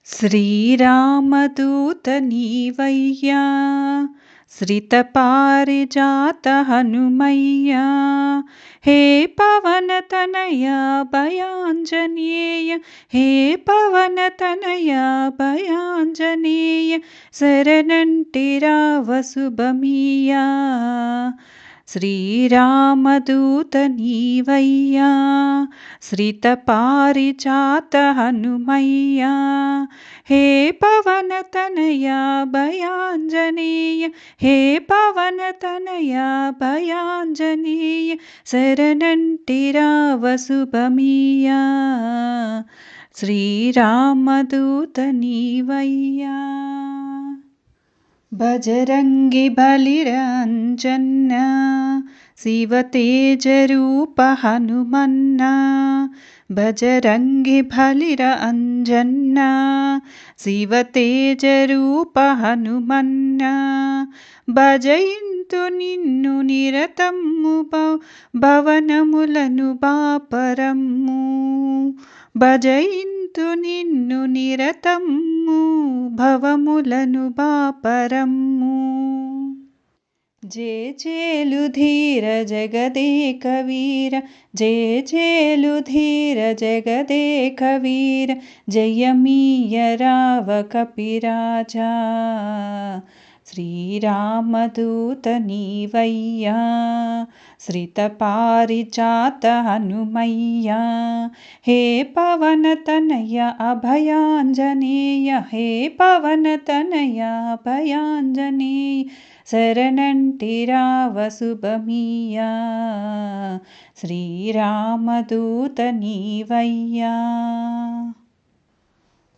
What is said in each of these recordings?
శ్రీరామదూత నీవయ్యా శ్రితపారిజాత హనుమయ్యా హే పవనతనయ భయాంజనేయ హే పవనతనయ భయాంజనేయ శరణంటి రావ శుభమీయా శ్రీరామదూత నీవయ్యా శ్రితపారిజాత హనుమయ్యా హే పవనతనయ భయాంజనేయ హే పవనతనయ భయాంజనేయ శరణంటి రావ శుభమీయా శ్రీరామదూత నీవయ్యా బజరంగి బలిరంజన్న శివతేజరూప హనుమన్న బజరంగి బలిరంజన్న శివతేజరూప హనుమన్న భజయింతు నిన్ను నిరతము భవనములను బాపరమ్ము భజయింతు నిన్ను నిరతము భవములను బాపరమ్ము జేజేలు ధీర జగదేక వీర జేజేలు ధీర జగదేక వీర జయమీయ రావ కపిరాజా శ్రీరామదూత నీవయ్యా శ్రితపారిజాత హనుమయ్యా హే పవనతనయ అభయాంజనేయ హే పవనతనయ అభయాంజనేయ శరణంటి రావ శుభమీయా శ్రీరామదూత నీవయ్యా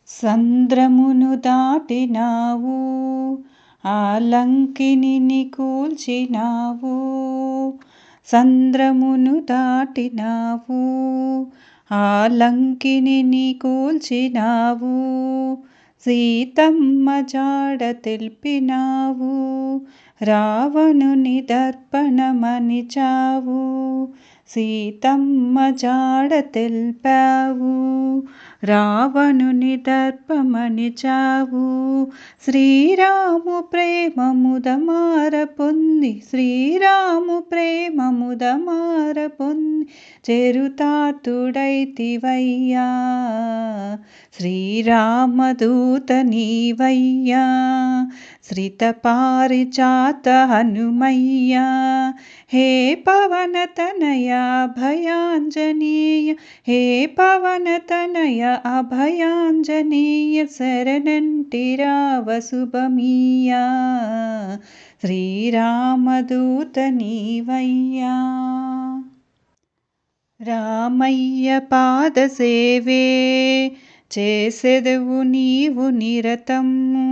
సంద్రమును దాటినావు ఆ లంకిని కూల్చినావు సంద్రమును దాటినావు ఆ లంకిని కూల్చినావు సీతమ్మ జాడ తెలిపినావు రావణుని దర్పణమనిచావు సీతమ్మ జాడ తెలిపావు రావణుని దర్పమనిచావు శ్రీరాము ప్రేమముదమార పొంది శ్రీరాము ప్రేమముదమార పొంది చెరుతాతుడైతివయ్యా శ్రీరామదూత నీవయ్యా శ్రితపారిజాత హనుమయ్యా హే పవనతనయ భయాంజనేయ హే పవనతనయ అభయాంజనేయ శరణంటి రావ శుభమీయా శ్రీరామదూత నీవయ్యా రామయ్య పాదసేవే చేసెదవు నీవు నిరతము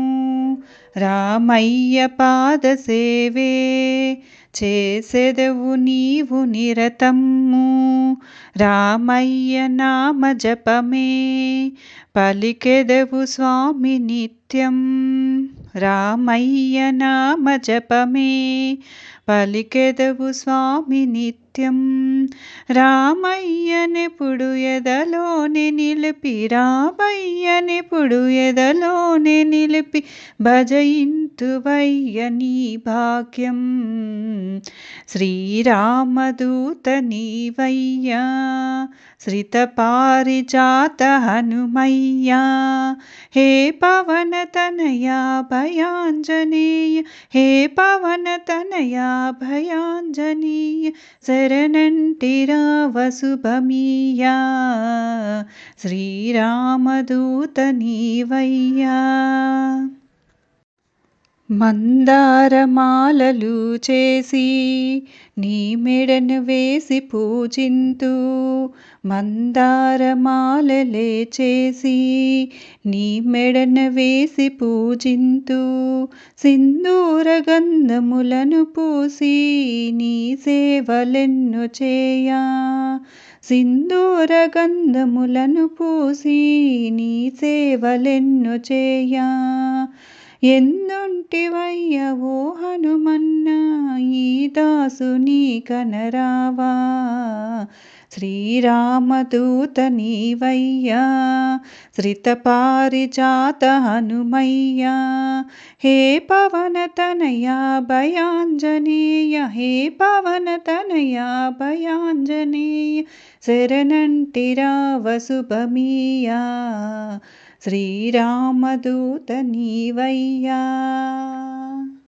రామయ్య పాదసేవే చేసెదవు నీవు నిరతము రామయ్య నామ జపమే పలికెదవు స్వామి నిత్యం రామయ్య నామ జపమే పలికెదవు స్వామి నిత్యం రామయ్యనెప్పుడు ఎదలోనే నిలిపి రామయ్యనెప్పుడు ఎదలోనే నిలిపి భజయింతువయ్య నీ భాగ్యం శ్రీరామదూత నీవయ్యా శ్రితపారిజాత హనుమయ్యా హే పవనతనయ భయాంజనేయ హే పవనతనయ భయాంజనేయ శరణంటి రావ శుభమీయా శ్రీరామదూత నీవయ్యా మందారమాలలు చేసి నీ మెడను వేసి పూజింతు మందారమాలలే చేసి నీ మెడను వేసి పూజింతు సింధూర గంధములను పూసి నీ సేవలెన్ను చేయా సింధూర గంధములను పూసి నీ సేవలెన్ను చేయా ఎన్నుంటివయ్యవో హనుమన్న ఈ దాసుని కనరావా శ్రీరామదూత నీవయ్యా శ్రితపారిజాత హనుమయ్యా హే పవనతనయా భయాంజనేయ హే పవనతనయా భయాంజనేయ శరణంటిరా వసుభమీయా శ్రీరామదూత నీవయ్యా.